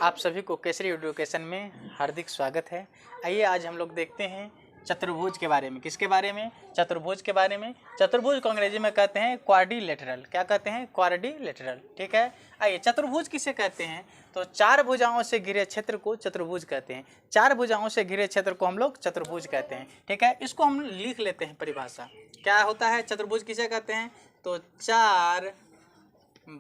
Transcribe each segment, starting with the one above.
आप सभी को केसरी एजुकेशन में हार्दिक स्वागत है। आइए आज हम लोग देखते हैं चतुर्भुज के बारे में। किसके बारे में? चतुर्भुज के बारे में। चतुर्भुज को अंग्रेजी में कहते हैं क्वाड्रिलेटरल। क्या कहते हैं? क्वाड्रिलेटरल। ठीक है। आइए चतुर्भुज किसे कहते हैं? तो चार भुजाओं से घिरे क्षेत्र को चतुर्भुज कहते हैं। चार भुजाओं से घिरे क्षेत्र को हम लोग चतुर्भुज कहते हैं। ठीक है। इसको हम लिख लेते हैं परिभाषा। क्या होता है चतुर्भुज किसे कहते हैं? तो चार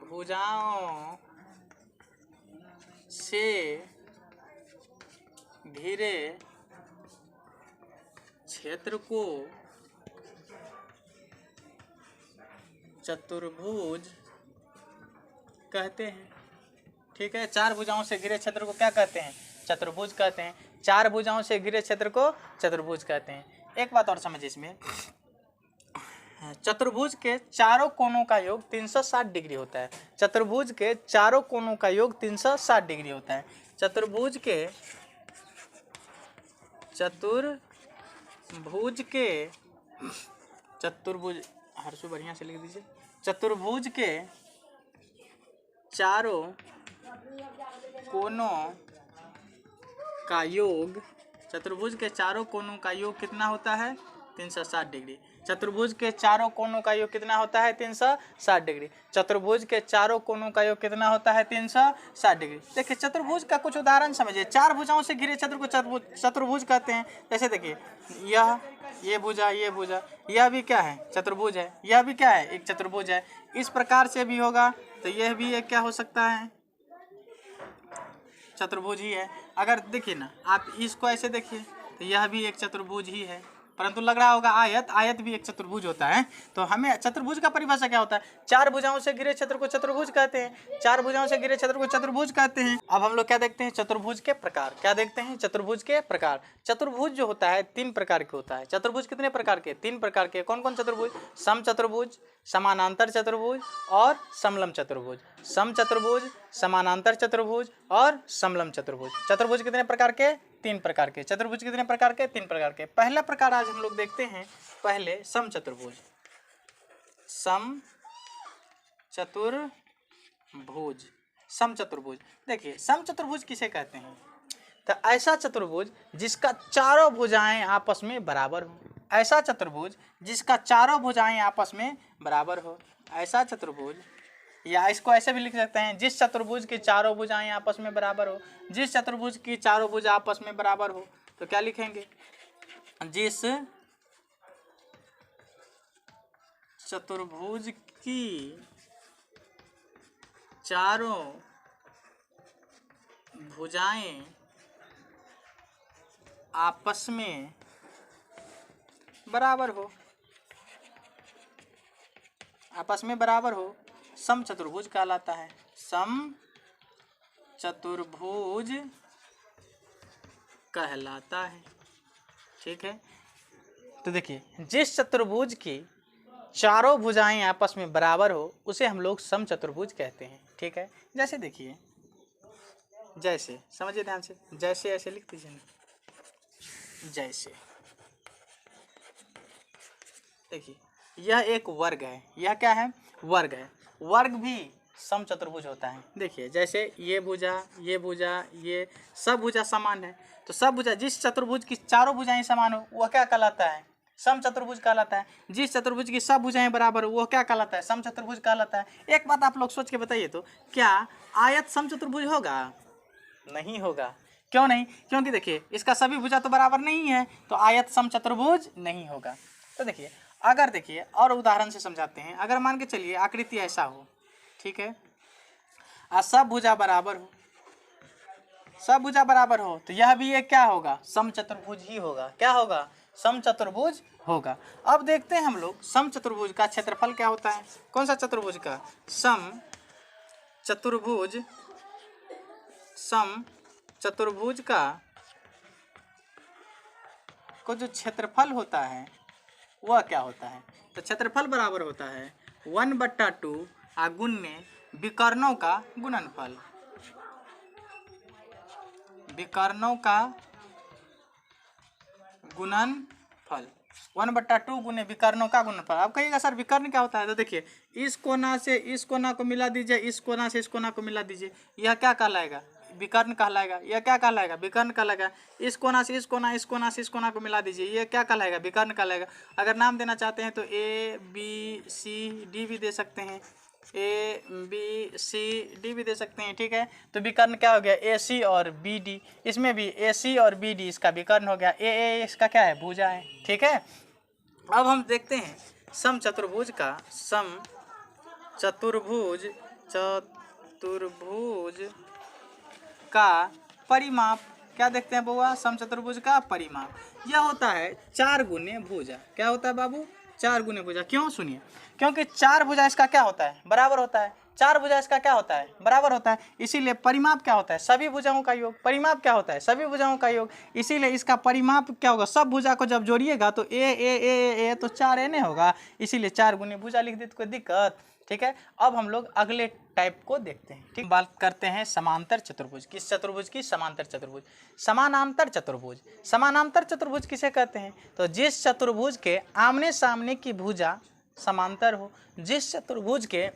भुजाओं से घिरे क्षेत्र को चतुर्भुज कहते हैं। ठीक है। चार भुजाओं से घिरे क्षेत्र को क्या कहते हैं? चतुर्भुज कहते हैं। चार भुजाओं से घिरे क्षेत्र को चतुर्भुज कहते हैं। एक बात और समझिए इसमें, चतुर्भुज के चारों कोनों का योग 360 डिग्री होता है। चतुर्भुज के चारों कोनों का योग 360 डिग्री होता है। चतुर्भुज हर्षु बढ़िया से लिख दीजिए। चतुर्भुज के चारों कोनों का योग, चतुर्भुज के चारों कोनों का योग कितना होता है? 360 डिग्री। चतुर्भुज के चारों कोनों का योग कितना होता है? 360 डिग्री। चतुर्भुज के चारों कोनों का योग कितना होता है? 360 डिग्री। देखिए चतुर्भुज का कुछ उदाहरण समझिए। चार भुजाओं से घिरे क्षेत्र को चतुर्भुज कहते हैं। जैसे देखिए ये भुजा, ये भुजा, यह भी क्या है? चतुर्भुज है। यह भी क्या है? एक चतुर्भुज है। इस प्रकार से भी होगा तो यह भी एक क्या हो सकता है? चतुर्भुज ही है। अगर देखिए ना, आप इसको ऐसे देखिए तो यह भी एक चतुर्भुज ही है, परंतु लग रहा होगा आयत भी एक चतुर्भुज होता है। तो हमें चतुर्भुज का परिभाषा क्या होता है? चार भुजाओं से घिरे क्षेत्र को चतुर्भुज कहते हैं। चार भुजाओं से घिरे क्षेत्र को चतुर्भुज कहते हैं। अब हम लोग क्या देखते हैं? चतुर्भुज के प्रकार। क्या देखते हैं? चतुर्भुज के प्रकार। चतुर्भुज जो होता है 3 प्रकार के होता है। चतुर्भुज कितने प्रकार के? 3 प्रकार के। कौन कौन चतुर्भुज? सम चतुर्भुज, समानांतर चतुर्भुज और समलंब चतुर्भुज। सम चतुर्भुज, समानांतर चतुर्भुज और समलंब चतुर्भुज। चतुर्भुज कितने प्रकार के? 3 प्रकार के। चतुर्भुज कितने प्रकार के? 3 प्रकार के। पहला प्रकार आज हम लोग देखते हैं। पहले सम चतुर्भुज। सम चतुर्भुज। सम चतुर्भुज देखिए, सम चतुर्भुज किसे कहते हैं? तो ऐसा चतुर्भुज जिसका चारों भुजाएं आपस में बराबर हो। ऐसा चतुर्भुज जिसका चारों भुजाएं आपस में बराबर हो। ऐसा चतुर्भुज, या इसको ऐसे भी लिख सकते हैं, जिस चतुर्भुज की चारों भुजाएं आपस में बराबर हो। जिस चतुर्भुज की चारों भुजा आपस में बराबर हो तो क्या लिखेंगे? जिस चतुर्भुज की चारों भुजाएं आपस में बराबर हो, आपस में बराबर हो, सम चतुर्भुज कहलाता है। सम चतुर्भुज कहलाता है। ठीक है। तो देखिए, जिस चतुर्भुज की चारों भुजाएं आपस में बराबर हो उसे हम लोग सम चतुर्भुज कहते हैं। ठीक है। जैसे देखिए, जैसे समझिए ध्यान से, जैसे ऐसे लिख दीजिए ना। जैसे देखिए, यह एक वर्ग है। यह क्या है? वर्ग है। वर्ग भी सम चतुर्भुज होता है। देखिए जैसे ये भुजा, ये भुजा, ये सब भुजा समान है। तो सब भुजा, जिस चतुर्भुज की चारों भुजाएं समान हो वह क्या कहलाता है? सम चतुर्भुज कहलाता है। जिस चतुर्भुज की सब भुजाएं बराबर हो वह क्या कहलाता है? सम चतुर्भुज कहलाता है। एक बात आप लोग सोच के बताइए तो, क्या आयत सम चतुर्भुज होगा? नहीं होगा। क्यों नहीं? क्योंकि देखिए इसका सभी भुजा तो बराबर नहीं है, तो आयत सम चतुर्भुज नहीं होगा। तो देखिए, अगर देखिए और उदाहरण से समझाते हैं। अगर मान के चलिए आकृति ऐसा हो, ठीक है, और सब भुजा बराबर हो, सब भुजा बराबर हो तो यह भी एक क्या होगा? सम चतुर्भुज ही होगा। क्या होगा? सम चतुर्भुज होगा। अब देखते हैं हम लोग सम चतुर्भुज का क्षेत्रफल क्या होता है। कौन सा चतुर्भुज का? सम चतुर्भुज। सम चतुर्भुज का को जो क्षेत्रफल होता है वह क्या होता है? तो क्षेत्रफल बराबर होता है 1/2 गुण्य विकर्णों का गुणनफल। विकर्णों का गुणनफल 1/2 गुने विकर्णों का गुणनफल। आप कहिएगा सर विकर्ण क्या होता है? तो देखिए, इस कोना से इस कोना को मिला दीजिए, इस कोना से इस कोना को मिला दीजिए, यह क्या कहलाएगा? विकर्ण कहलाएगा। यह क्या कहलाएगा? विकर्ण कहलाएगा। इस कोना से इस कोना, इस कोना से इस कोना को मिला दीजिए, ये क्या कहलाएगा? विकर्ण कहलाएगा। अगर नाम देना चाहते हैं तो ए बी सी डी भी दे सकते हैं, ए बी सी डी भी दे सकते हैं, ठीक है। तो विकर्ण क्या हो गया? ए सी और बी डी, इसमें भी ए सी और बी डी इसका विकर्ण हो गया। ए इसका क्या है? भुजा है, ठीक है। अब हम देखते हैं समचतुर्भुज का, समचतुर्भुज का परिमाप। क्या देखते हैं बउआ? समचतुर्भुज का परिमाप यह होता है 4 गुने भुजा। क्या होता है बाबू? 4 गुने भुजा। क्यों? सुनिए, क्योंकि 4 भुजा इसका क्या होता है? बराबर होता है। 4 भुजा इसका क्या होता है? बराबर होता है। इसीलिए परिमाप क्या होता है? सभी भुजाओं का योग। परिमाप क्या होता है? सभी भुजाओं का योग। इसीलिए इसका परिमाप क्या होगा? सब भुजा को जब जोड़िएगा तो ए तो 4 एने होगा, इसीलिए 4 गुने भुजा लिख देते, कोई दिक्कत? ठीक है। अब हम लोग अगले टाइप को देखते हैं, ठीक। बात करते हैं समांतर चतुर्भुज। किस चतुर्भुज की? समांतर चतुर्भुज। समानांतर चतुर्भुज। समानांतर चतुर्भुज किसे कहते हैं? तो जिस चतुर्भुज के आमने सामने की भुजा समांतर हो, जिस चतुर्भुज के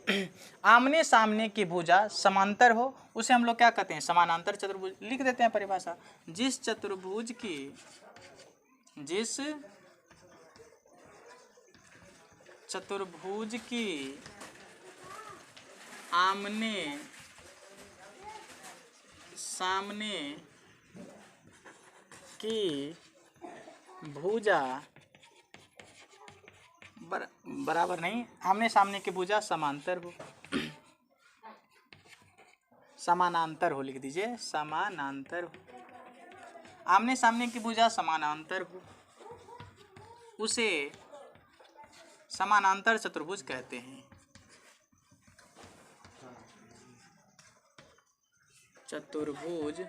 आमने सामने की भुजा समांतर हो, उसे हम लोग क्या कहते हैं? समानांतर चतुर्भुज। लिख देते हैं परिभाषा। जिस चतुर्भुज की आमने सामने की भुजा बराबर नहीं, आमने सामने की भुजा समांतर हो, समानांतर हो, लिख दीजिए समानांतर हो। आमने सामने की भुजा समानांतर हो, उसे समानांतर चतुर्भुज कहते हैं। चतुर्भुज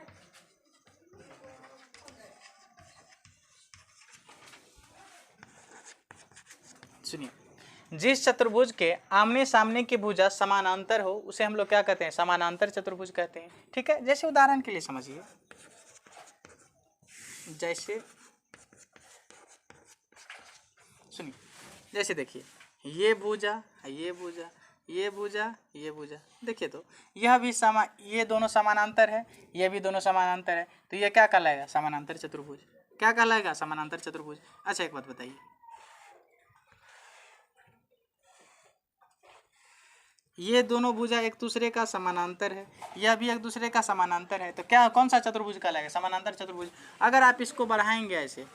सुनिए, जिस चतुर्भुज के आमने सामने की भुजा समानांतर हो उसे हम लोग क्या कहते हैं? समानांतर चतुर्भुज कहते हैं, ठीक है। जैसे उदाहरण के लिए समझिए, जैसे सुनिए, जैसे देखिए ये भुजा, ये भुजा, ये भुजा, ये भुजा, देखिए तो यह भी ये दोनों समानांतर है, ये भी दोनों समानांतर है, तो ये क्या कहलाएगा? समानांतर चतुर्भुज। क्या कहलाएगा? समानांतर चतुर्भुज। अच्छा एक बात बताइए, ये दोनों भुजा एक दूसरे का समानांतर है, यह भी एक दूसरे का समानांतर है, तो क्या कौन सा चतुर्भुज कहलाएगा? समानांतर चतुर्भुज। अगर आप इसको बढ़ाएंगे ऐसे,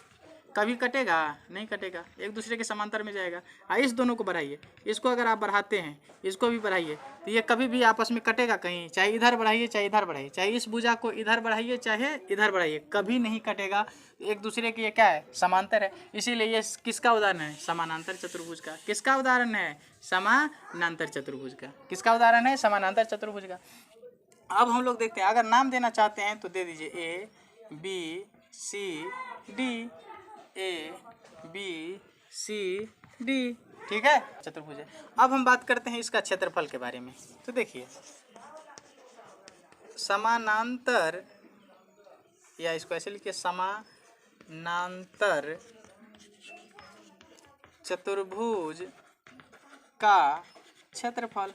कभी कटेगा? नहीं कटेगा, एक दूसरे के समांतर में जाएगा। इस दोनों को बढ़ाइए, इसको अगर आप बढ़ाते हैं, इसको भी बढ़ाइए, तो ये कभी भी आपस में कटेगा कहीं? चाहे इधर बढ़ाइए चाहे इधर बढ़ाइए, चाहे इस भुजा को इधर बढ़ाइए चाहे इधर बढ़ाइए, कभी नहीं कटेगा। एक दूसरे के ये क्या है? समांतर है। इसीलिए ये किसका उदाहरण है? समानांतर चतुर्भुज का। किसका उदाहरण है? समानांतर चतुर्भुज का। किसका उदाहरण है? समानांतर चतुर्भुज का। अब हम लोग देखते हैं, अगर नाम देना चाहते हैं तो दे दीजिए A B C D, A B C D, ठीक है, चतुर्भुज है। अब हम बात करते हैं इसका क्षेत्रफल के बारे में। तो देखिए समानांतर, या इसको ऐसे लिखिए समानांतर चतुर्भुज का क्षेत्रफल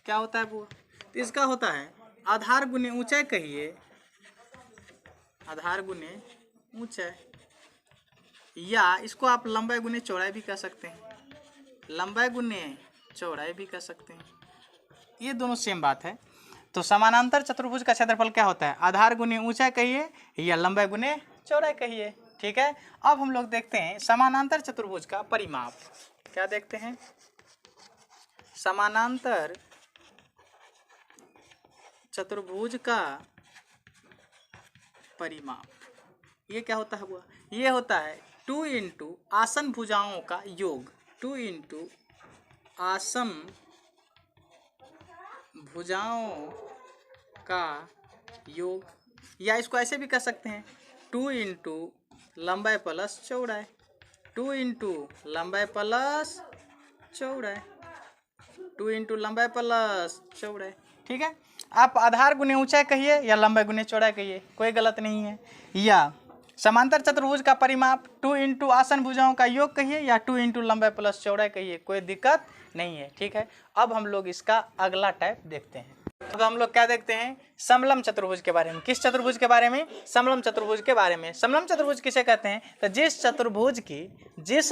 क्या होता है वो? तो इसका होता है आधार गुने ऊंचाई, कहिए आधार गुने ऊंचाई, या इसको आप लंबाई गुने चौड़ाई भी कह सकते हैं, लंबाई गुने चौड़ाई भी कह सकते हैं, ये दोनों सेम बात है। तो समानांतर चतुर्भुज का क्षेत्रफल क्या होता है? आधार गुने ऊंचाई कहिए या लंबाई गुने चौड़ाई कहिए, ठीक है। अब हम लोग देखते हैं समानांतर चतुर्भुज का परिमाप। क्या देखते हैं? समानांतर चतुर्भुज का परिमाप, ये क्या होता है वो? ये होता है 2 इंटू आसन भुजाओं का योग, 2 इंटू आसन भुजाओं का योग, या इसको ऐसे भी कह सकते हैं 2 इंटू लंबाई प्लस चौड़ाई, 2 इंटू लंबाई प्लस चौड़ाई, 2 इंटू लंबाई प्लस चौड़ाई, ठीक है। आप आधार गुने ऊंचाई कहिए या लंबाई गुने चौड़ाई कहिए, कोई गलत नहीं है। या समांतर चतुर्भुज का परिमाप 2 इंटू आसन भुजाओं का योग कहिए या 2 इंटू लंबाई प्लस चौड़ाई कहिए, कोई दिक्कत नहीं है, ठीक है। अब हम लोग इसका अगला टाइप देखते हैं। अब हम लोग क्या देखते हैं, समलम चतुर्भुज के बारे में। किस चतुर्भुज के बारे में? समलम चतुर्भुज के बारे में। समलम चतुर्भुज किसे कहते हैं? तो जिस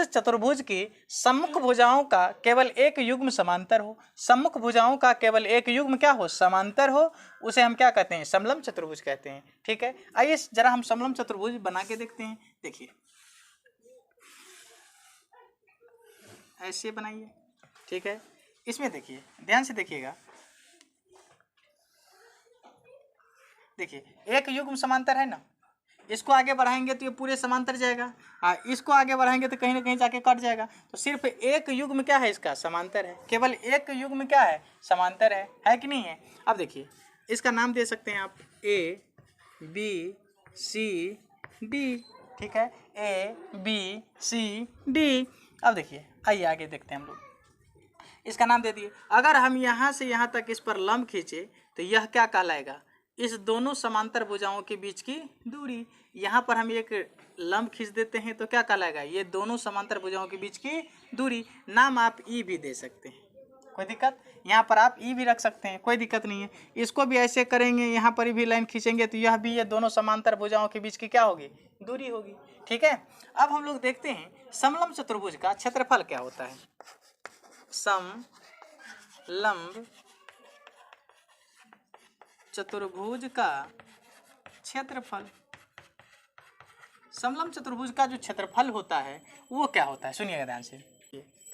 चतुर्भुज की सम्मुख भुजाओं का केवल एक युग्म समांतर हो, सम्मुख भुजाओं का केवल एक युग्म क्या हो? समांतर हो, उसे हम क्या कहते हैं? समलम चतुर्भुज कहते हैं। ठीक है, आइए जरा हम समलम चतुर्भुज बना के देखते हैं। देखिए ऐसे बनाइए। ठीक है, इसमें देखिए, ध्यान से देखिएगा। देखिए एक युग्म समांतर है ना, इसको आगे बढ़ाएंगे तो ये पूरे समांतर जाएगा, इसको आगे बढ़ाएंगे तो कहीं ना कहीं जाके कट जाएगा। तो सिर्फ एक युग्म क्या है इसका? समांतर है। केवल एक युग्म क्या है? समांतर है कि नहीं है? अब देखिए इसका नाम दे सकते हैं आप ए बी सी डी। ठीक है, ए बी सी डी। अब देखिए आइए आगे देखते हैं हम लोग। इसका नाम दे दिए। अगर हम यहाँ से यहाँ तक इस पर लंब खींचे तो यह क्या कहलाएगा? इस दोनों समांतर भुजाओं के बीच की दूरी। यहाँ पर हम एक लंब खींच देते हैं तो क्या कहलाएगा? ये दोनों समांतर भुजाओं के बीच की दूरी। नाम आप ई भी दे सकते हैं, कोई दिक्कत? यहाँ पर आप ई भी रख सकते हैं, कोई दिक्कत नहीं है। इसको भी ऐसे करेंगे, यहाँ पर भी लाइन खींचेंगे तो यह भी ये दोनों समांतर भुजाओं के बीच की क्या होगी? दूरी होगी। ठीक है, अब हम लोग देखते हैं समलंब चतुर्भुज का क्षेत्रफल क्या होता है। समलंब चतुर्भुज का क्षेत्रफल, समलंब चतुर्भुज का जो क्षेत्रफल होता है वो क्या होता है? सुनिएगा ध्यान से।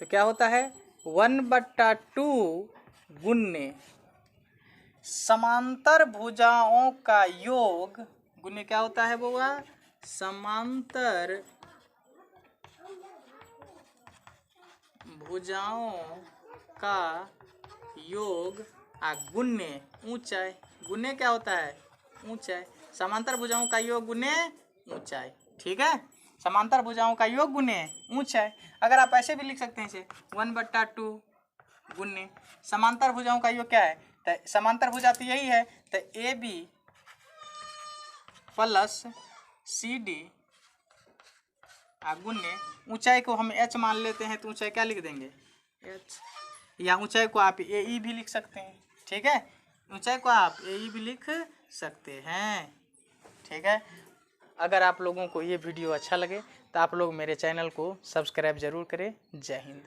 तो क्या होता है? 1/2 गुने समांतर भुजाओं का योग गुने क्या होता है बुआ? समांतर भुजाओं का योग गुने ऊंचाई। गुने क्या होता है? ऊंचाई। समांतर भुजाओं का योग गुने ऊंचाई। ठीक है, समांतर भुजाओं का योग गुने ऊंचाई। अगर आप ऐसे भी लिख सकते हैं इसे 1/2 गुने समांतर भुजाओं का योग क्या है? तो समांतर भुजा तो यही है, तो A B plus C D गुने ऊंचाई को हम h मान लेते हैं तो ऊंचाई क्या लिख देंगे? h। या ऊंचाई को आप ए ई भी लिख सकते हैं। ठीक है, ऊंचाई को आप ए ई भी लिख सकते हैं। ठीक है, अगर आप लोगों को ये वीडियो अच्छा लगे तो आप लोग मेरे चैनल को सब्सक्राइब ज़रूर करें। जय हिंद।